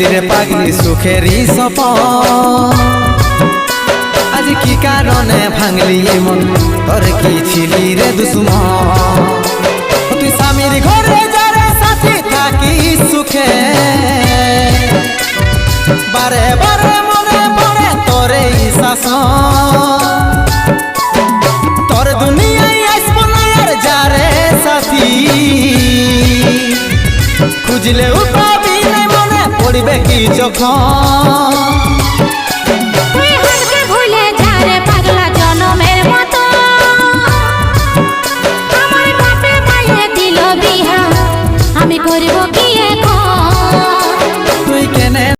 দেখিলি রে পাগলি সুখেরই সপন আজ কি কারণে ভাঙলি মন তোর কি ছিলি রে দুশ্মন তুই স্বামীর ঘরে যারে সাথে থাকি সুখে বারে বারে মনে পড়ে তোরে শাসন তোর দুনিয়ায় আসবো না আর যারে সাথী খুঁজলে পাবি না মনে পড়বে কি যখন তুই হারকে ভুলে যা রে পাগলা জনমের মতো আমার বাপে মায়ে দিল বিহা আমি করব